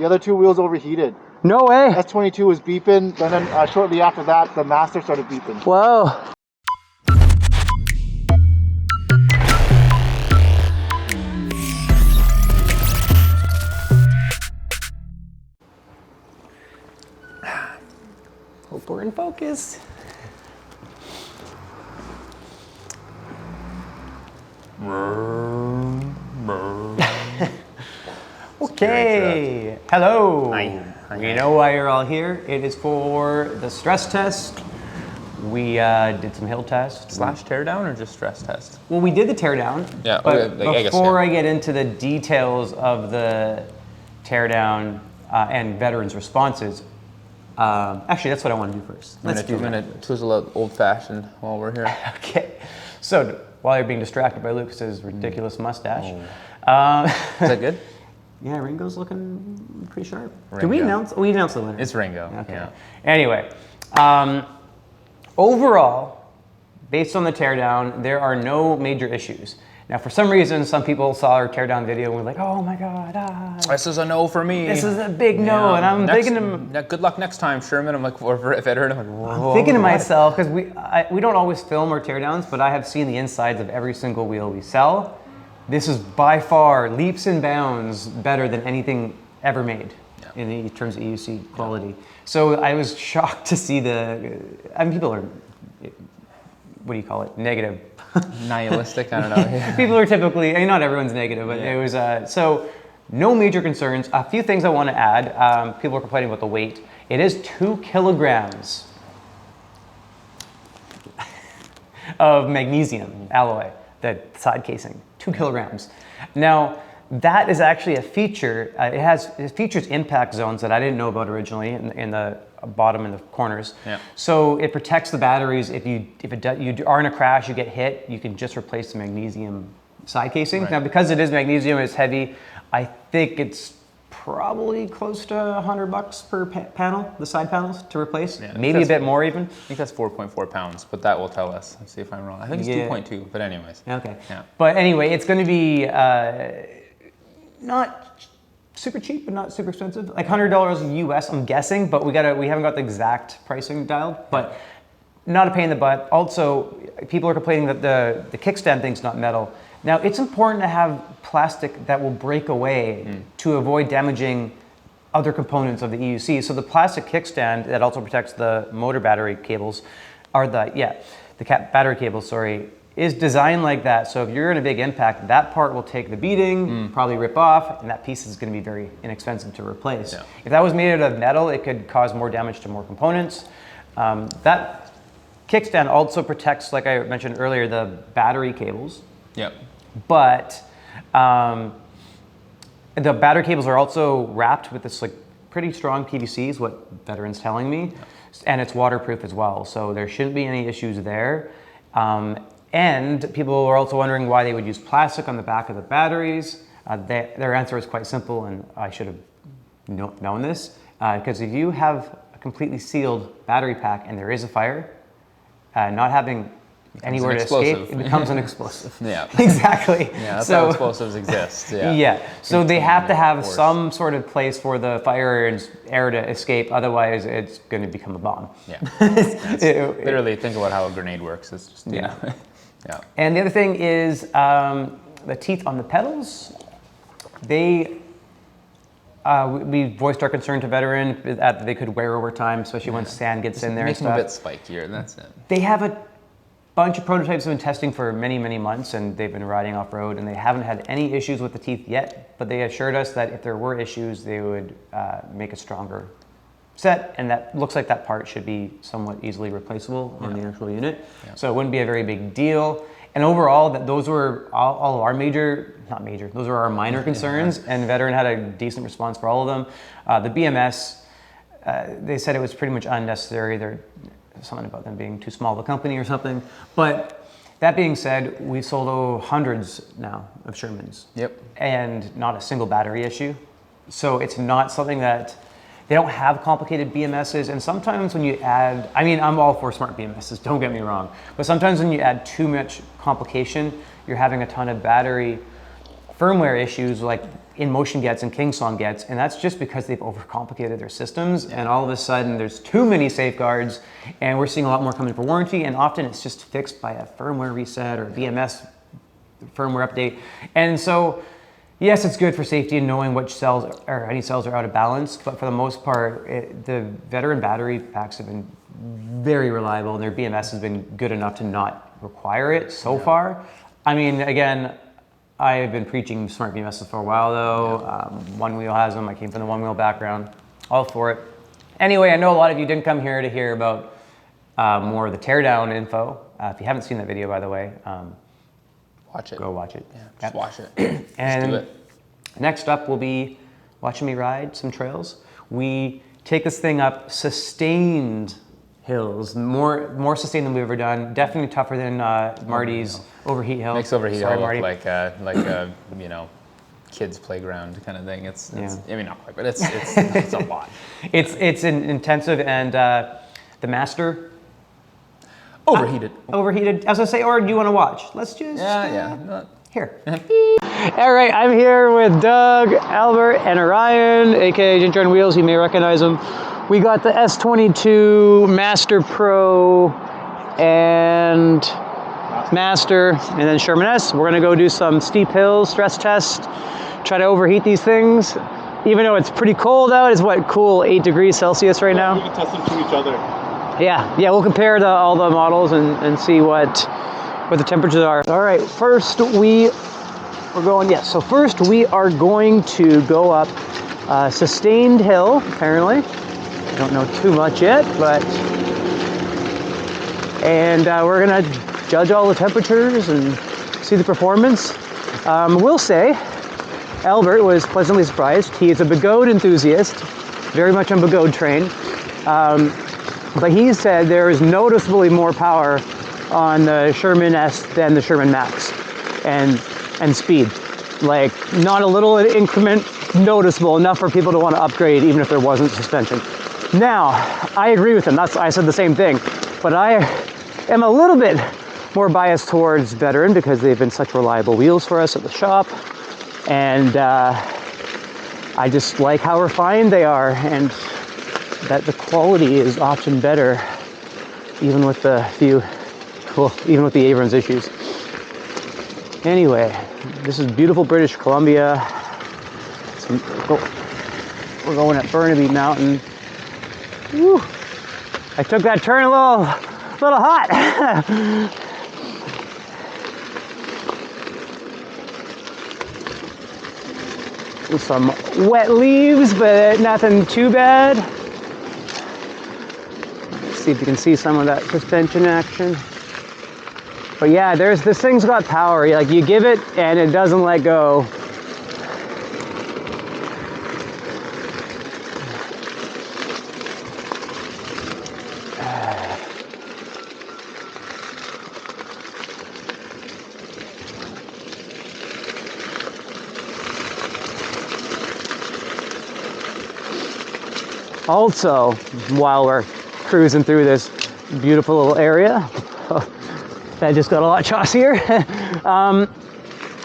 The other two wheels overheated. No way. S22 was beeping, and then shortly after that, the master started beeping. Whoa. Hope we're in focus. Okay, hello. Hi. We know why you're all here. It is for the stress test. We did some hill tests. Slash teardown or just stress test? Well, we did the teardown. Yeah, But okay, I guess, before yeah. I get into the details of the teardown and veterans' responses, actually, that's what I want to do first. I'm gonna twizzle out old fashioned while we're here. Okay, so while you're being distracted by Lucas's ridiculous mustache. Is that good? Yeah, Ringo's looking pretty sharp. Ringo. Did we announce? We announced the winner. It's Ringo. Okay. Yeah. Anyway, overall, based on the teardown, there are no major issues. Now, for some reason, some people saw our teardown video and were like, "Oh my God, This is a no for me. this is a big no," and I'm thinking to good luck next time, Sherman. I'm like, for a veteran, I'm like, whoa. I'm thinking to myself, because we don't always film our teardowns, but I have seen the insides of every single wheel we sell. This is by far leaps and bounds better than anything ever made in terms of EUC quality. So I was shocked to see people are, what do you call it, negative. Nihilistic, I don't know. People are typically, not everyone's negative, but it was, so no major concerns. A few things I want to add. People are complaining about the weight. It is 2 kilograms of magnesium alloy, the side casing, 2 kilograms. Now, that is actually a feature. It features impact zones that I didn't know about originally in the bottom and the corners. Yeah. So it protects the batteries. If you are in a crash, you get hit, you can just replace the magnesium side casing. Right. Now, because it is magnesium, it's heavy. I think it's probably close to $100 per panel, the side panels to replace. Yeah, maybe a bit more even. I think that's 4.4 pounds, but that will tell us. Let's see if I'm wrong. I think it's 2.2, but anyways. Okay. Yeah. But anyway, it's going to be not super cheap, but not super expensive. Like $100 US, I'm guessing, but we haven't got the exact pricing dialed. But not a pain in the butt. Also, people are complaining that the kickstand thing's not metal. Now, it's important to have plastic that will break away to avoid damaging other components of the EUC. So the plastic kickstand that also protects the motor battery cables, battery cables, sorry, is designed like that. So if you're in a big impact, that part will take the beating, probably rip off, and that piece is going to be very inexpensive to replace. Yeah. If that was made out of metal, it could cause more damage to more components. That kickstand also protects, like I mentioned earlier, the battery cables. Yep. But the battery cables are also wrapped with this pretty strong PVC, is what Veteran's telling me, and it's waterproof as well. So there shouldn't be any issues there. And people are also wondering why they would use plastic on the back of the batteries. Their answer is quite simple, and I should have known this, because if you have a completely sealed battery pack and there is a fire, not having anywhere to escape, it becomes an explosive. Yeah. Exactly. Yeah, that's how explosives exist. Yeah. Yeah. So they have to have some sort of place for the fire and air to escape, otherwise it's going to become a bomb. Yeah. Literally, think about how a grenade works. It's just, you know. Yeah. And the other thing is the teeth on the pedals. We voiced our concern to Veteran that they could wear over time, especially when sand gets in there. Make them a bit spikier, and that's it. They have a bunch of prototypes have been testing for many, many months, and they've been riding off-road, and they haven't had any issues with the teeth yet, but they assured us that if there were issues, they would make a stronger set, and that looks like that part should be somewhat easily replaceable on the actual unit. Yeah. So it wouldn't be a very big deal. And overall, those were all of our those were our minor concerns, and Veteran had a decent response for all of them. The BMS, they said it was pretty much unnecessary. There's something about them being too small of a company or something. But that being said, we sold hundreds now of Shermans. Yep. And not a single battery issue. So it's not something that, they don't have complicated BMSs, and sometimes when you add, I'm all for smart BMSs, don't get me wrong, but sometimes when you add too much complication, you're having a ton of battery firmware issues, like InMotion gets and Kingsong gets, and that's just because they've overcomplicated their systems, and all of a sudden there's too many safeguards, and we're seeing a lot more coming for warranty, and often it's just fixed by a firmware reset or VMS firmware update. And so, yes, it's good for safety and knowing which cells or any cells are out of balance, but for the most part, the Veteran battery packs have been very reliable, and their BMS has been good enough to not require it so far. I mean, again, I've been preaching smart BMSs for a while though. One Wheel has them. I came from the One Wheel background. All for it. Anyway, I know a lot of you didn't come here to hear about more of the Teardown info. If you haven't seen that video, by the way, Watch it. go watch it. Yeah, just watch it. And Just do it. next up will be watching me ride some trails. We take this thing up sustained hills, more sustained than we've ever done. Definitely tougher than Marty's Overheat Hill. Makes Overheat Sorry, Hill Marty. look like a you know, kids playground kind of thing. It's I mean, not quite, but it's a lot. It's an intensive, and the Master Overheated. overheated. I was gonna say, or do you want to watch? Let's just Yeah. here. All right, I'm here with Doug, Albert, and Orion, aka Ginger on Wheels. You may recognize him. We got the S22 Master Pro and Master, and then Sherman S. We're gonna go do some steep hills, stress test, try to overheat these things. Even though it's pretty cold out, it's what, cool 8 degrees Celsius right now? We can test them to each other. Yeah, we'll compare all the models and see what the temperatures are. All right, first so first we are going to go up Sustained Hill, apparently. I don't know too much yet, and we're gonna judge all the temperatures and see the performance. We'll say, Albert was pleasantly surprised. He is a Begode enthusiast, very much on Begode train. But he said there is noticeably more power on the Sherman S than the Sherman Max, and speed. Like, not a little increment, noticeable enough for people to want to upgrade even if there wasn't suspension. Now, I agree with him. I said the same thing, but I am a little bit more biased towards Veteran because they've been such reliable wheels for us at the shop, and I just like how refined they are, and that the quality is often better, even with the Abrams issues. Anyway, this is beautiful British Columbia. We're going at Burnaby Mountain. Woo. I took that turn a little hot. With some wet leaves, but nothing too bad. Let's see if you can see some of that suspension action. But yeah, this thing's got power. Like, you give it and it doesn't let go. Also, while we're cruising through this beautiful little area, that just got a lot chossier.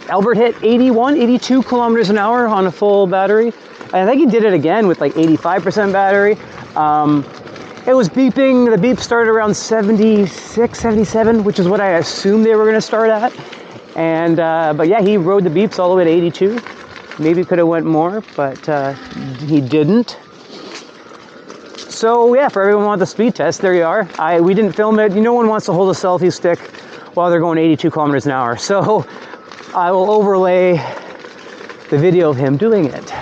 Albert hit 82 kilometers an hour on a full battery. I think he did it again with like 85% battery. It was beeping. The beep started around 76, 77, which is what I assumed they were going to start at. And but yeah, he rode the beeps all the way to 82. Maybe could have went more, but he didn't. So yeah, for everyone who wants the speed test, there you are. We didn't film it. No one wants to hold a selfie stick while they're going 82 kilometers an hour. So I will overlay the video of him doing it.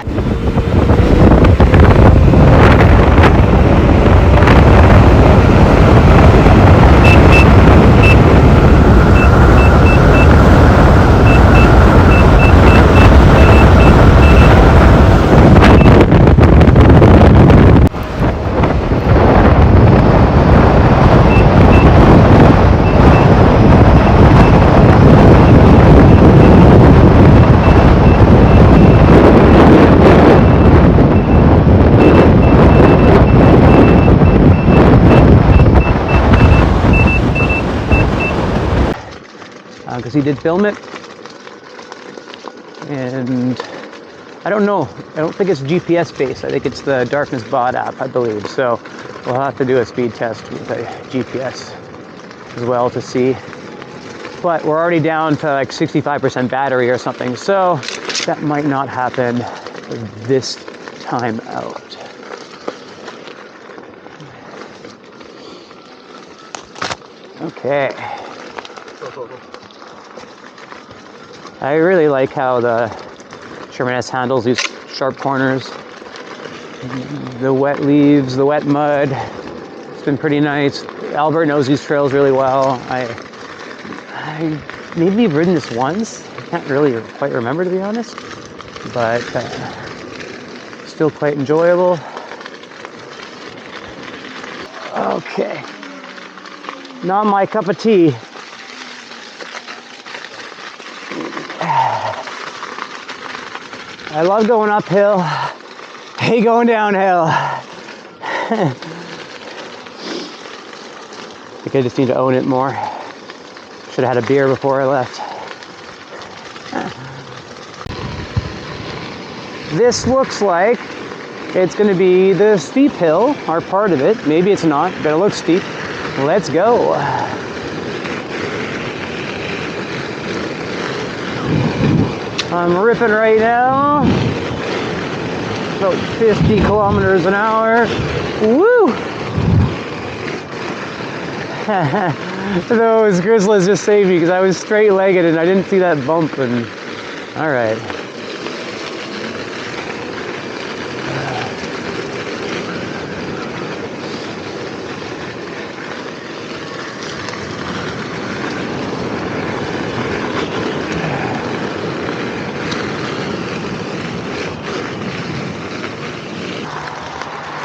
Because he did film it, and I don't know. I don't think it's GPS based. I think it's the Darkness Bot app, I believe. So we'll have to do a speed test with a GPS as well to see. But we're already down to like 65% battery or something. So that might not happen this time out. Okay. I really like how the Sherman S handles these sharp corners. The wet leaves, the wet mud. It's been pretty nice. Albert knows these trails really well. I maybe have ridden this once. I can't really quite remember, to be honest. But still quite enjoyable. Okay. Not my cup of tea. I love going uphill. Hate going downhill. I think I just need to own it more. Should have had a beer before I left. This looks like it's going to be the steep hill, or part of it. Maybe it's not, but it looks steep. Let's go. I'm ripping right now. About 50 kilometers an hour. Woo! Those grizzlies just saved me because I was straight-legged and I didn't see that bump. And all right.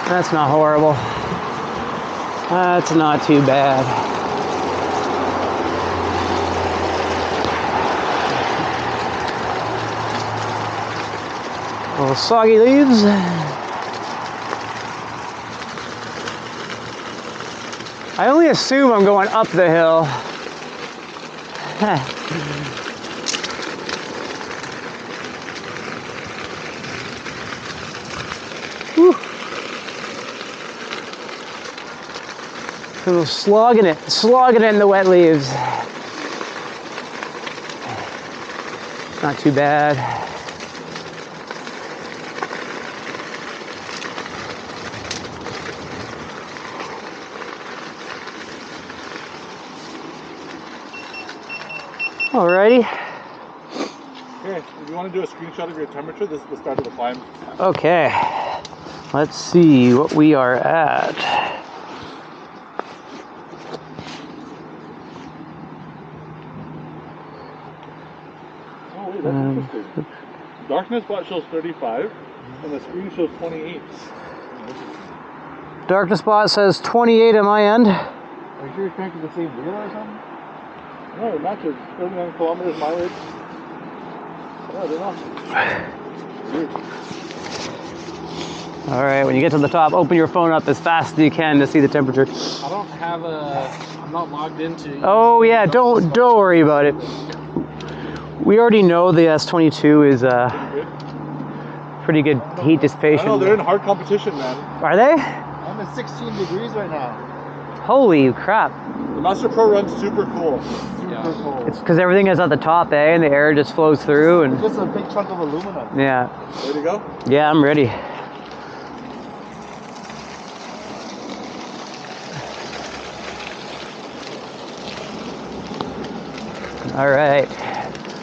That's not horrible. That's not too bad. Little soggy leaves. I only assume I'm going up the hill. Whew. Slogging it in the wet leaves. Not too bad. Alrighty. Okay, if you want to do a screenshot of your temperature, this is the start of the climb. Okay. Let's see what we are at. Oh wait, that's interesting. Darkness bot shows 35, and the screen shows 28. Darkness spot says 28 on my end. Are you sure you're connected to the same wheel or something? No, it matches. 39 kilometers mileage. No, they're not. Weird. All right, when you get to the top, open your phone up as fast as you can to see the temperature. I don't have I'm not logged into. Oh yeah, don't worry about it. We already know the S22 is pretty good heat dissipation. I know, they're in hard competition, man. Are they? I'm at 16 degrees right now. Holy crap. The Master Pro run's super cool. Super cool. It's because everything is at the top, eh? And the air just flows through. And It's just a big chunk of aluminum. yeah. Ready to go? Yeah, I'm ready. All right.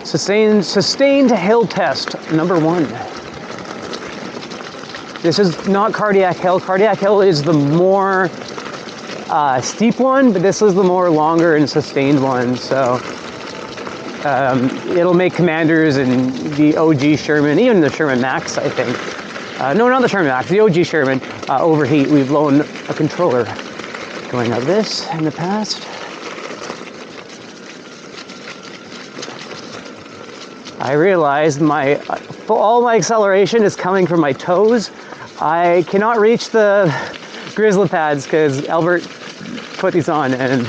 Sustained hill test number 1. This is not Cardiac Hill. Cardiac Hill is the more steep one, but this is the more longer and sustained one. So it'll make Commanders and the OG Sherman, even the Sherman Max, I think. No, not the Sherman Max, the OG Sherman overheat. We've blown a controller going up this in the past. I realized all my acceleration is coming from my toes. I cannot reach the grizzly pads because Albert put these on and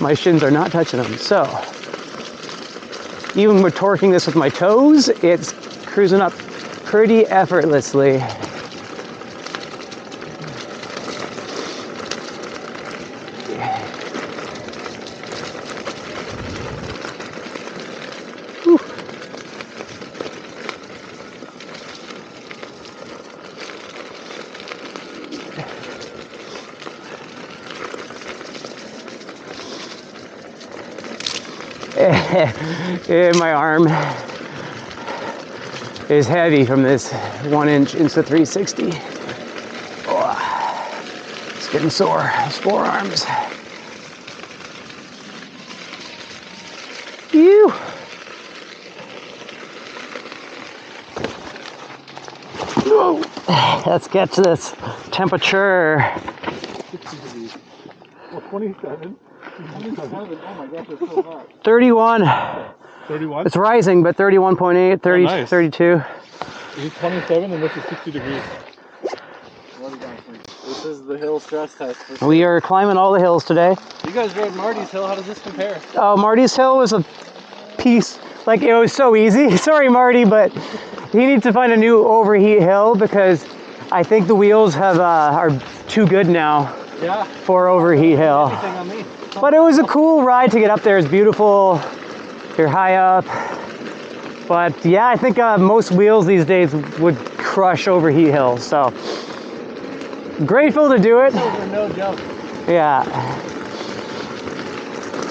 my shins are not touching them. So even with torquing this with my toes, it's cruising up pretty effortlessly. My arm is heavy from this 1 inch Insta 360. Oh, it's getting sore. Those forearms. Ew. Let's get to this temperature. 60 degrees. Well, 27. 27. Oh my gosh, it's so hot. 31. 31? It's rising, but 31.8, 30, nice. 32. It's 27 and this is 60 degrees. This is the hill stress test. We are climbing all the hills today. You guys rode Marty's Hill. How does this compare? Marty's Hill was a piece, like it was so easy. Sorry, Marty, but he needs to find a new overheat hill because I think the wheels have are too good now. Yeah. For overheat hill. Anything on me. But it was a cool ride to get up there. It's beautiful. You're high up. But yeah, I think most wheels these days would crush overheat hills. So grateful to do it. No joke. Yeah.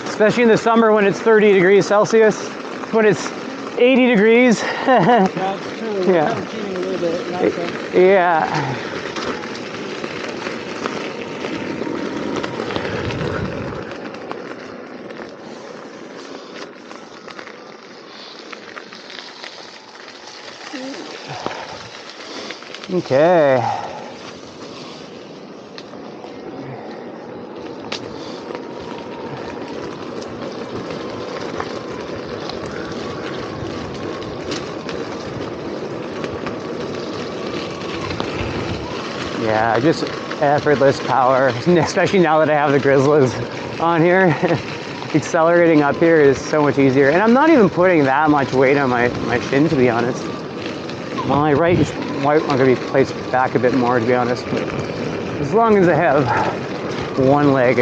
Especially in the summer when it's 30 degrees Celsius. When it's 80 degrees. Yeah, it's true. We're Yeah. kind of cheating a little bit. You know what I'm saying? Yeah. Okay. Yeah, just effortless power, especially now that I have the Grizzlies on here. Accelerating up here is so much easier. And I'm not even putting that much weight on my shin, to be honest. My right is I'm going to be placed back a bit more, to be honest. But as long as I have one leg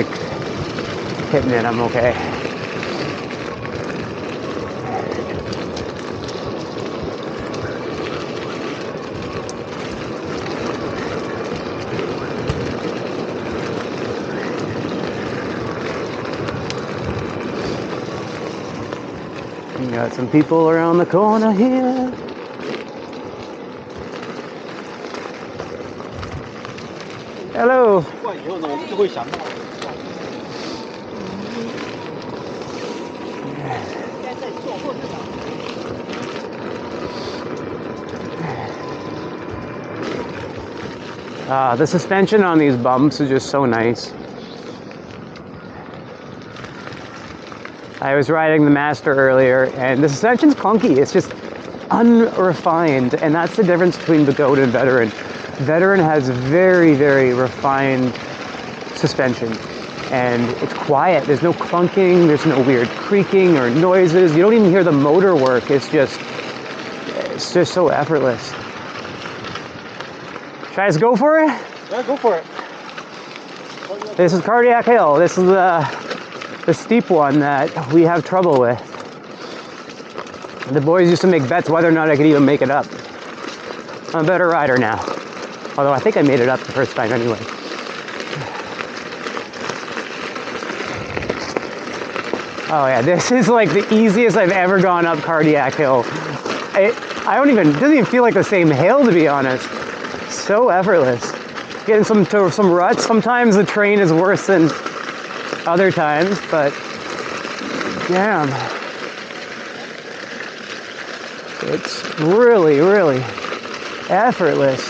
hitting it, I'm okay. We got some people around the corner here. Hello. The suspension on these bumps is just so nice. I was riding the Master earlier, and the suspension's clunky. It's just unrefined, and that's the difference between the Goat and Veteran. Veteran has very, very refined suspension, and it's quiet. There's no clunking, there's no weird creaking or noises. You don't even hear the motor work. It's just so effortless. Should I just go for it? Yeah, go for it. This is Cardiac Hill. This is the steep one that we have trouble with. The boys used to make bets whether or not I could even make it up. I'm a better rider now. Although I think I made it up the first time anyway. Oh yeah, this is like the easiest I've ever gone up Cardiac Hill. It doesn't even feel like the same hill, to be honest. So effortless. Getting some ruts. Sometimes the terrain is worse than other times, but damn. It's really, really effortless.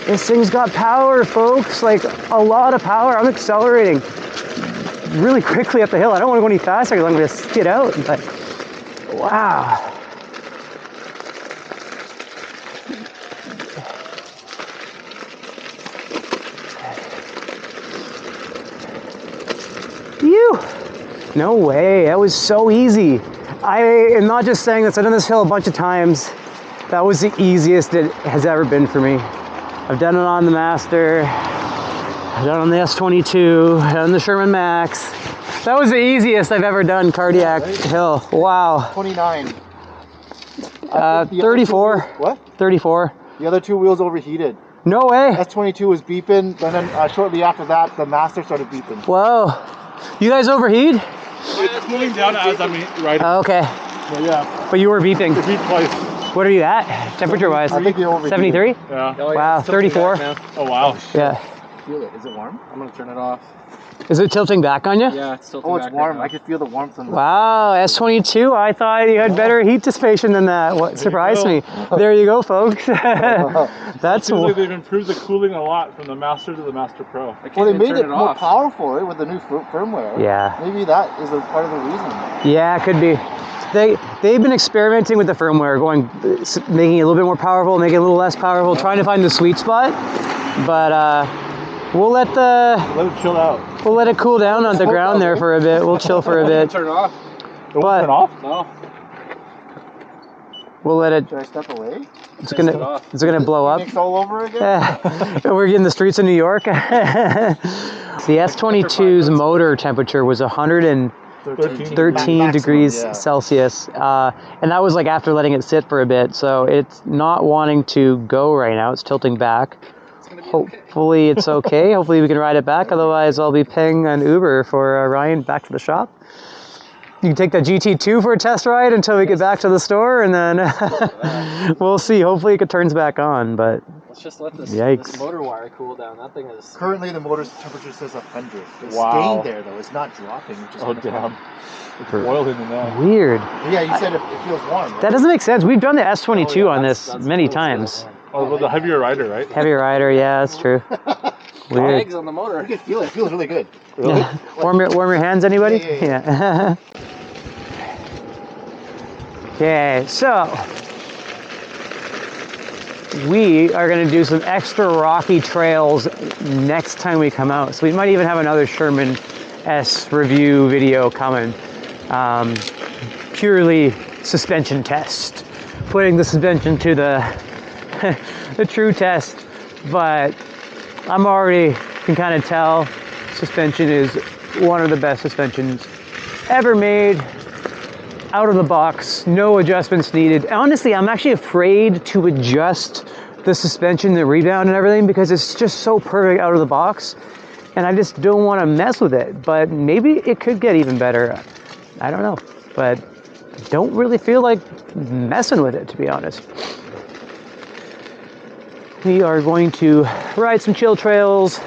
This thing's got power, folks, like a lot of power. I'm accelerating really quickly up the hill. I don't want to go any faster because I'm going to skid out, but wow. Phew. No way, that was so easy. I am not just saying this, I've done this hill a bunch of times. That was the easiest it has ever been for me. I've done it on the Master, I've done it on the S22, I've done the Sherman Max. That was the easiest I've ever done cardiac hill. Wow. 29. 34. What? 34. The other two wheels overheated. No way. S22 was beeping, and then shortly after that, the Master started beeping. Whoa. You guys overheat? It's cooling down as I'm riding. Oh, okay. But yeah, But you were beeping. it beeped twice. What are you at, temperature-wise? I think they overheated. 73? Yeah. Wow, 34? Oh wow. Yeah. Feel it. Is it warm? I'm gonna turn it off. Is it tilting back on you? Yeah, it's tilting Oh, it's back warm. right I can feel the warmth in the... Wow, S22, I thought you had better heat dissipation than that. What surprised me. There you go, folks. That's Seems like they've improved the cooling a lot from the Master to the Master Pro. now. I can't Well, they even made turn it it more off. powerful, right, with the new firmware. Yeah. Maybe that is a part of the reason. Yeah, could be. They've been experimenting with the firmware, making it a little bit more powerful, making it a little less powerful, trying to find the sweet spot. But we'll let Let it chill out. we'll let it cool down on the ground there for a bit. We'll chill for a bit. Turn it off. It won't But- turn off? No. We'll let it. Should I step away? It's gonna blow up. Mix all over again? Yeah. We're in the streets of New York. The S22's motor temperature was 113 degrees yeah. Celsius, and that was like after letting it sit for a bit. So it's not wanting to go right now. It's tilting back. Hopefully it's okay. Hopefully we can ride it back. Otherwise, I'll be paying an Uber for Ryan back to the shop. You can take the GT2 for a test ride until we get back to the store, and then we'll see. Hopefully it turns back on, but Let's just let this, Yikes. this motor wire cool down. That thing is... Currently, the motor's temperature says 100. It's Wow. staying there, though. It's not dropping. Which is Oh kinda damn. fun. It's boiling in there. weird. Yeah, you said it feels warm. Right? That doesn't make sense. We've done the S22 Oh, yeah, on that's- this that's many cool. times. Oh, well, the heavier rider, right? Heavy rider, yeah, that's true. Weird. Legs on the motor. You can feel it. It feels really good. Really? Yeah. Warm your hands, anybody? Yeah. Okay, so we are going to do some extra rocky trails next time we come out. So we might even have another Sherman S review video coming. Purely suspension test. Putting the suspension to the the true test. But I'm already can kind of tell suspension is one of the best suspensions ever made. Out of the box, no adjustments needed. Honestly, I'm actually afraid to adjust the suspension, the rebound and everything, because it's just so perfect out of the box, and I just don't want to mess with it. But maybe it could get even better. I don't know, but don't really feel like messing with it, to be honest. We are going to ride some chill trails,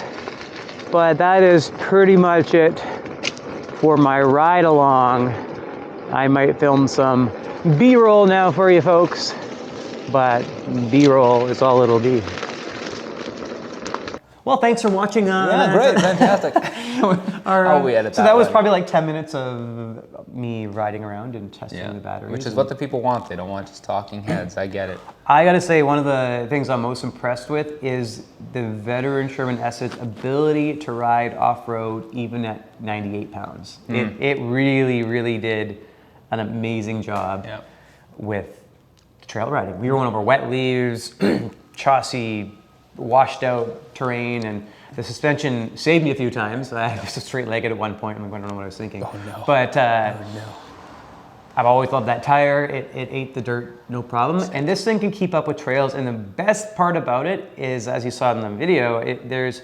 but that is pretty much it for my ride along. I might film some B-roll now for you folks, but B-roll is all it'll be. Well, thanks for watching. Yeah, great, fantastic. We edit so that that was one. probably like 10 minutes of me riding around and testing the batteries. Which is what the people want. They don't want just talking heads. I get it. I gotta say, one of the things I'm most impressed with is the Veteran Sherman S's ability to ride off-road even at 98 pounds. It really, really did an amazing job with trail riding. We were going over wet leaves, chassis, washed out terrain, and the suspension saved me a few times. I was straight-legged at one point, and I don't know what I was thinking. Oh no. But I've always loved that tire. It ate the dirt, no problem. And this thing can keep up with trails. And the best part about it is, as you saw in the video, there's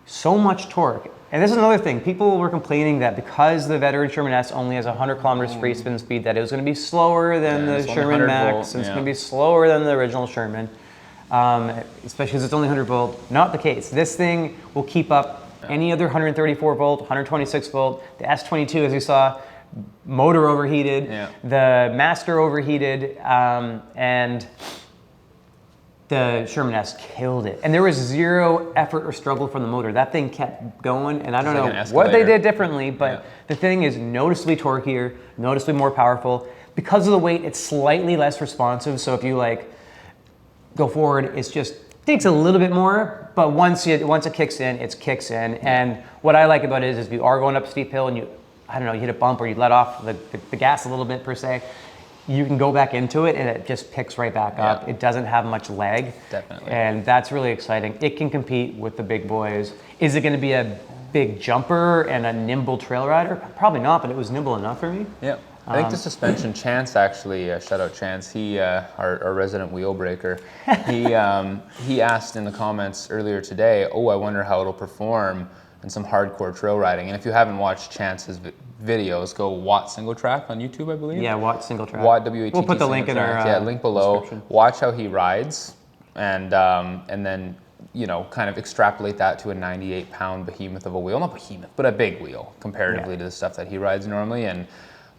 so much torque. And this is another thing. People were complaining that because the Veteran Sherman S only has 100 kilometers free spin speed, that it was going to be slower than the it's only Sherman 100 Max. volt, And it's going to be slower than the original Sherman, especially because it's only 100 volt. Not the case. This thing will keep up any other 134 volt, 126 volt. The S22, as you saw, motor overheated. The Master overheated, and the Sherman S killed it. And there was zero effort or struggle from the motor. That thing kept going, and I don't know what they did differently, but the thing is noticeably torqueier, noticeably more powerful. Because of the weight, it's slightly less responsive, so if you like go forward, it's just takes a little bit more, but once it kicks in, it kicks in. And what I like about it is if you are going up a steep hill and you hit a bump or you let off the gas a little bit per se, you can go back into it and it just picks right back up. Yeah. It doesn't have much lag. Definitely. And that's really exciting. It can compete with the big boys. Is it going to be a big jumper and a nimble trail rider? Probably not, but it was nimble enough for me. Yeah. I think the suspension, Chance actually, shout out Chance, he, our resident wheel breaker, he asked in the comments earlier today, oh, I wonder how it'll perform in some hardcore trail riding. And if you haven't watched Chance's videos, go Watt Single Track on YouTube, I believe. Yeah, Watt Single Track. Watt W-A-T-T We'll put the Single link in Track. our yeah, link below. description. Watch how he rides, and then kind of extrapolate that to a 98-pound behemoth of a wheel. Not behemoth, but a big wheel comparatively to the stuff that he rides normally. And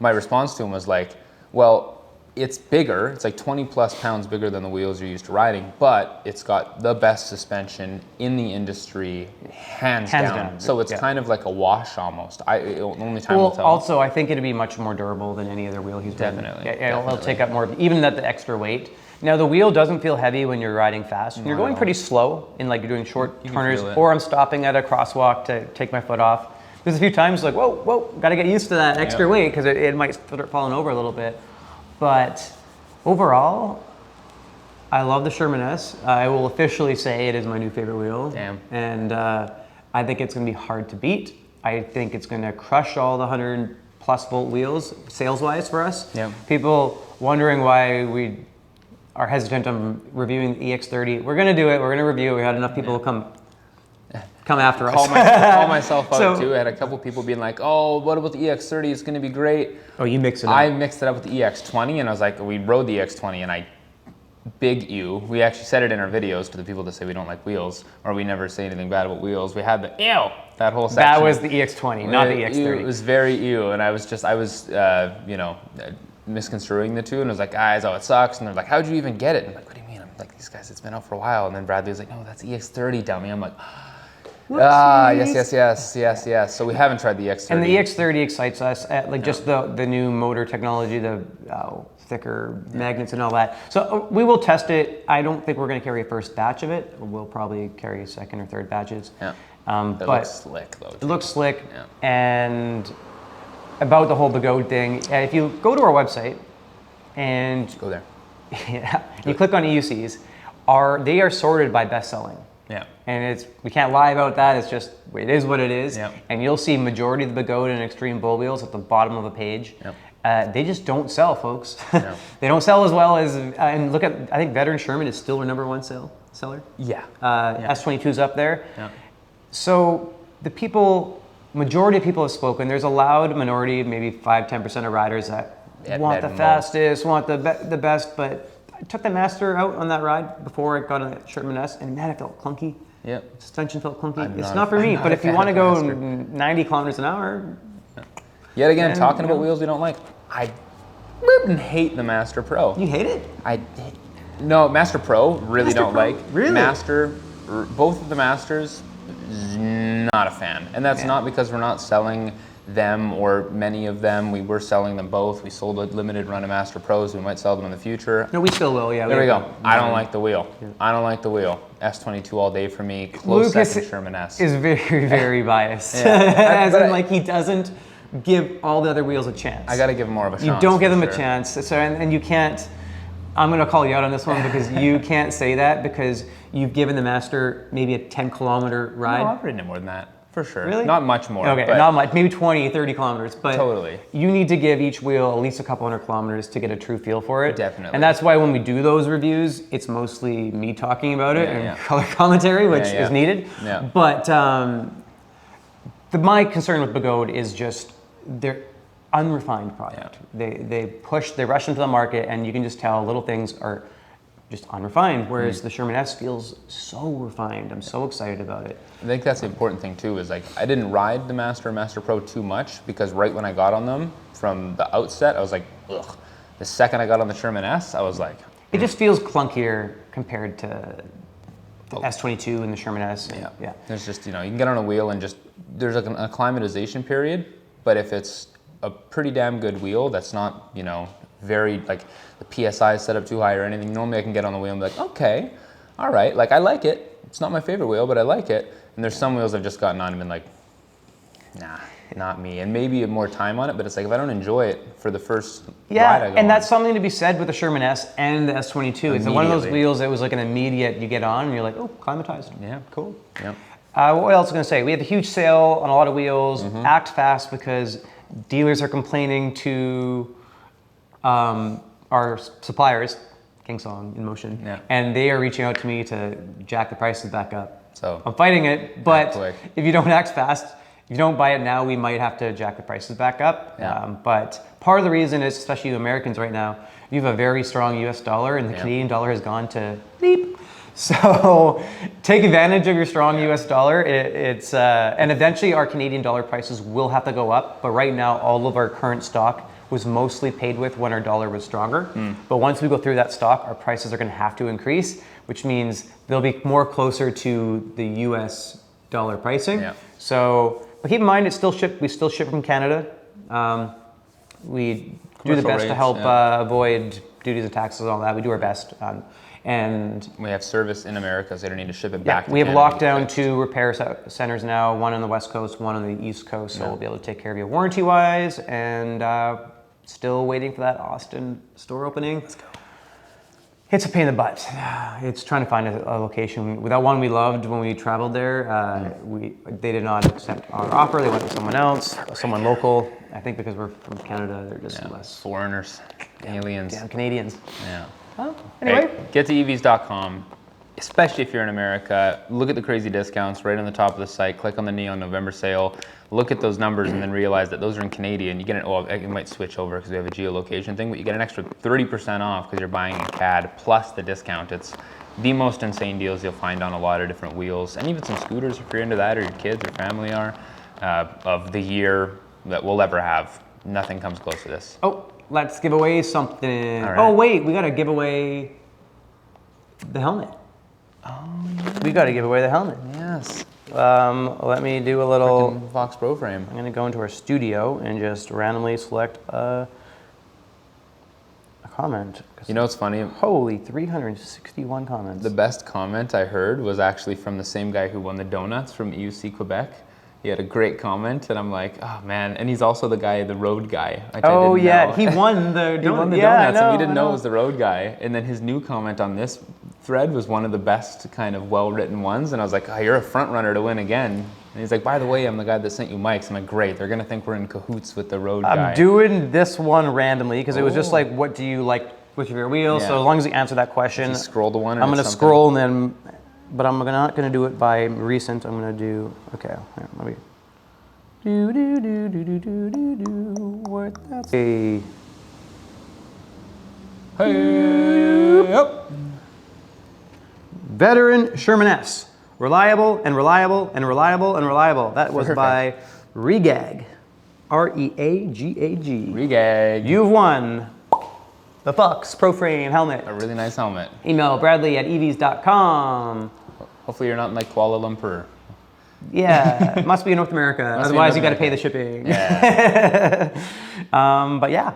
my response to him was like, well, it's bigger. It's like 20 plus pounds bigger than the wheels you're used to riding, but it's got the best suspension in the industry, hands down. So it's kind of like a wash almost. Only time will tell. Also, I think it'd be much more durable than any other wheel he's ridden. Definitely. It'll take up more, even at the extra weight. Now the wheel doesn't feel heavy when you're riding fast. When you're going pretty slow and like you're doing short turners, or I'm stopping at a crosswalk to take my foot off. There's a few times like, whoa, got to get used to that extra weight because it might start falling over a little bit. But overall, I love the Sherman S. I will officially say it is my new favorite wheel. Damn. And I think it's going to be hard to beat. I think it's going to crush all the 100 plus volt wheels sales-wise for us. Yep. People wondering why we are hesitant on reviewing the EX30. We're going to do it. We're going to review. We had enough people come after us. Call myself out too. I had a couple people being like, oh, what about the EX30? It's going to be great. Oh, you mix it up. I mixed it up with the EX20, and I was like, we rode the EX20, and big ew. We actually said it in our videos to the people that say we don't like wheels, or we never say anything bad about wheels. We had the ew, that whole section. That was the EX20, not the EX30. It was very ew, and I was misconstruing the two, and I was like, guys, oh, it sucks. And they're like, how'd you even get it? And I'm like, what do you mean? I'm like, these guys, it's been out for a while. And then Bradley was like, no, that's EX30, dummy. I'm like, yes. So we haven't tried the EX30. And the EX30 excites us, just the new motor technology, the thicker magnets and all that. So we will test it. I don't think we're going to carry a first batch of it. We'll probably carry second or third batches. Yeah. But looks slick though. It looks slick. Yeah. And about the whole Begode thing, if you go to our website and go there, you click on EUCs, they are sorted by best selling. Yeah. And we can't lie about that. It's just, it is what it is. Yep. And you'll see majority of the Begode and Extreme Bull Wheels at the bottom of the page. Yep. They just don't sell, folks. No. They don't sell as well as, and look at, I think Veteran Sherman is still our #1 seller. Yeah. S22's up there. Yeah. So majority of people have spoken. There's a loud minority, maybe 5-10% of riders that want the fastest, want the best, but I took the Master out on that ride before it got on the Sherman S, and man, it felt clunky. Yep. Suspension felt clunky. It's not for me, but if you want to go 90 kilometers an hour. Yet again, talking about wheels we don't like, I hate the Master Pro. You hate it? No, Master Pro, really don't like. Really? Master, both of the Masters, not a fan. And that's not because we're not selling them or many of them. We were selling them both. We sold a limited run of Master Pros. We might sell them in the future. No, we still will, yeah. There we go. I don't like the wheel. Yeah. I don't like the wheel. S22 all day for me. Close second Sherman S. Is very, very biased. As in, he doesn't give all the other wheels a chance. I got to give them more of a chance. You don't give them a chance. So, and you can't, I'm going to call you out on this one because you can't say that because you've given the Master maybe a 10-kilometer ride. No, I've ridden it more than that. For sure. Really? Not much more. Okay, not much. Maybe 20, 30 kilometers. But totally. You need to give each wheel at least a couple hundred kilometers to get a true feel for it. Definitely. And that's why when we do those reviews, it's mostly me talking about it and color commentary, which is needed. Yeah. But my concern with Begode is just their unrefined product. Yeah. They rush into the market, and you can just tell little things are just unrefined, whereas the Sherman S feels so refined. I'm so excited about it. I think that's the important thing too, is I didn't ride the Master Pro too much because right when I got on them from the outset, I was like, ugh. The second I got on the Sherman S, I was like, it just feels clunkier compared to the S22 and the Sherman S. Yeah. There's just, you can get on a wheel and there's like an acclimatization period, but if it's a pretty damn good wheel that's not, very, the PSI is set up too high or anything, normally I can get on the wheel and be like, okay, all right, I like it. It's not my favorite wheel, but I like it. And there's some wheels I've just gotten on and been like, nah. not me. And maybe more time on it, but it's like if I don't enjoy it for the first Yeah, ride I go and on, that's something to be said with the Sherman S and the S22. It's one of those Immediately. wheels that was like an immediate, you get on and you're like, oh, climatized. Yeah. Cool. Yep. What else was I going to say? We have a huge sale on a lot of wheels. Mm-hmm. Act fast because dealers are complaining to our suppliers, Kingsong, In Motion, Yeah. and they are reaching out to me to jack the prices back up. So I'm fighting it, but quick. if you don't act fast, if you don't buy it now, we might have to jack the prices back up. Yeah. But part of the reason is, especially you Americans right now, you have a very strong US dollar and the Yeah. Canadian dollar has gone to bleep. So take advantage of your strong US dollar. And eventually our Canadian dollar prices will have to go up. But right now, all of our current stock was mostly paid with when our dollar was stronger. But once we go through that stock, our prices are going to have to increase, which means they'll be more closer to the US dollar pricing. Yeah. So, but keep in mind, we still ship from Canada. We do the Commercial best to rates, help yeah. Avoid duties and taxes and all that. We do our best. And we have service in America, so they don't need to ship it yeah, back to we have Canada locked to get down fixed. 2 repair centers now, one on the West Coast, one on the East Coast, so we'll be able to take care of you warranty-wise, and still waiting for that Austin store opening. Let's go. It's a pain in the butt. It's trying to find a location. That one we loved when we traveled there, they did not accept our offer. They went with someone else, someone local. I think because we're from Canada, they're just less Foreigners, aliens. damn Canadians. Yeah. Well, anyway. Hey, get to evs.com, especially if you're in America. Look at the crazy discounts right on the top of the site. Click on the Neon November sale. Look at those numbers and then realize that those are in Canadian. You get it might switch over because we have a geolocation thing, but you get an extra 30% off because you're buying in CAD plus the discount. It's the most insane deals you'll find on a lot of different wheels, and even some scooters if you're into that, or your kids or family are, of the year that we'll ever have. Nothing comes close to this. Oh, let's give away something. All right. Oh wait, we gotta give away the helmet. Oh, We gotta give away the helmet. yes. Let me do a little. Frickin' Vox Pro frame. I'm gonna go into our studio and just randomly select a comment. You know what's funny? Holy, 361 comments. The best comment I heard was actually from the same guy who won the donuts from EUC Quebec. He had a great comment, and I'm like, oh man. And he's also the road guy. Which I Oh didn't yeah, know. he won the. He won the yeah, donuts, and we didn't know I it was the road guy. And then his new comment on this thread was one of the best kind of well-written ones. And I was like, oh, you're a front runner to win again. And he's like, by the way, I'm the guy that sent you mics. I'm like, great. They're gonna think we're in cahoots with the road guy. I'm doing this one randomly because it was just Oh. like, what do you like with your wheels? Yeah. So as long as you answer that question, You scroll to one. And I'm gonna it's something- scroll and then, but I'm not gonna do it by recent. I'm gonna do okay. Here, let me. What that's a. Hey, yep. Veteran Sherman S. Reliable and reliable and reliable and reliable. That was by Regag. Reagag. Regag. You've won the Fox Pro Frame helmet. A really nice helmet. Email bradley@evs.com. Hopefully you're not in like Kuala Lumpur. Yeah, it must be in North America. Must be Otherwise, you North got to pay the America. shipping. Yeah. But yeah,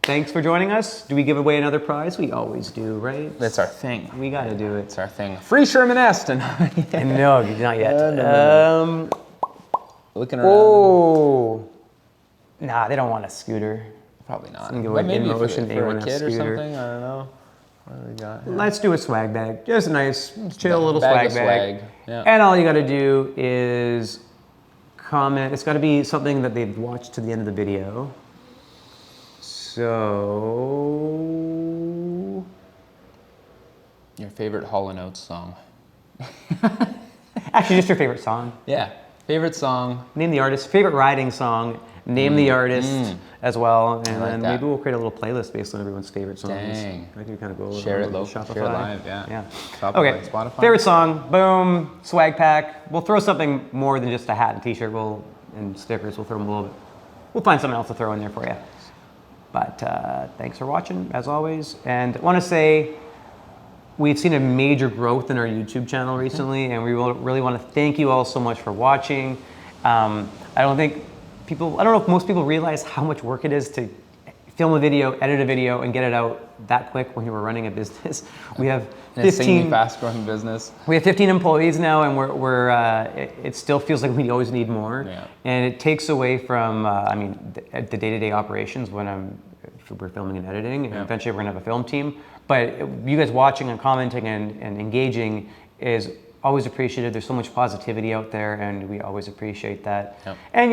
thanks for joining us. Do we give away another prize? We always do, right? That's our thing. We got to do it. It's our thing. Free Sherman S tonight. No, not yet. No. Looking around. Oh, nah, they don't want a scooter. Probably not. Some give But away maybe In for Motion a A1F kid or scooter. something. I don't know. What do we got? here? Let's do a swag bag. Just a nice, chill little Bag swag of bag. swag, yeah. And all you got to do is comment. It's got to be something that they've watched to the end of the video. So, Your favorite Hall & Oates song. actually, just your favorite song. Yeah. Favorite song. Name the artist. Favorite riding song. Name the artist as well, and like then that. maybe we'll create a little playlist based on everyone's favorite songs. Dang. That could be kind of cool. Share it on local. Shopify. Share it live. Yeah. Yeah. Shopify, Okay. Spotify. Favorite song. Boom. Swag pack. We'll throw something more than just a hat and t-shirt. And stickers. We'll throw them a little bit. We'll find something else to throw in there for you. But thanks for watching, as always. And I want to say we've seen a major growth in our YouTube channel recently, and we really want to thank you all so much for watching. I don't know if most people realize how much work it is to film a video, edit a video, and get it out that quick when you were running a business. We have An insanely fast-growing business. We have 15 employees now, and it still feels like we always need more. Yeah. And it takes away from, the day-to-day operations when we're filming and editing. And eventually, we're gonna have a film team. But you guys watching and commenting and engaging is always appreciated. There's so much positivity out there, and we always appreciate that. Yep. And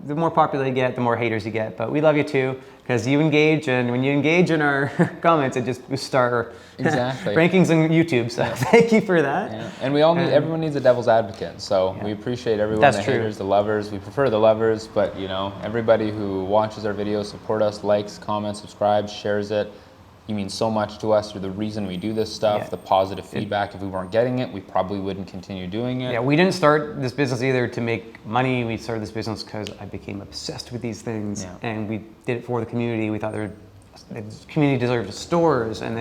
the more popular you get, the more haters you get. But we love you too, because you engage, and when you engage in our comments, it just boosts our rankings on YouTube. So thank you for that. Yeah. And we all need, everyone needs a devil's advocate. So we appreciate everyone, That's the true. haters, the lovers. We prefer the lovers, but everybody who watches our videos, support us, likes, comments, subscribes, shares it. You mean so much to us. You're the reason we do this stuff, the positive feedback. If we weren't getting it, we probably wouldn't continue doing it. Yeah, we didn't start this business either to make money. We started this business because I became obsessed with these things, and we did it for the community. We thought the community deserved stores, and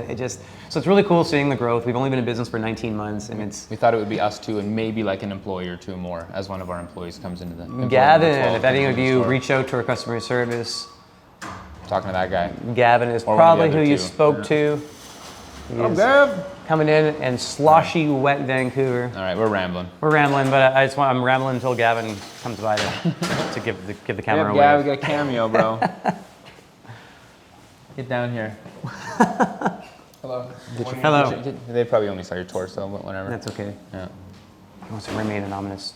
so it's really cool seeing the growth. We've only been in business for 19 months, and we thought it would be us two, and maybe like an employee or two more as one of our employees comes into the Gavin, if any of you reach out to our customer service, talking to that guy. Gavin is probably who you spoke to. Gav. Coming in and sloshy, wet Vancouver. All right, we're rambling. We're rambling, but I'm rambling until Gavin comes by to give the camera away. Yeah, we got a cameo, bro. Get down here. Hello. Hello. They probably only saw your torso, but whatever. That's okay. Yeah. He wants to remain anonymous.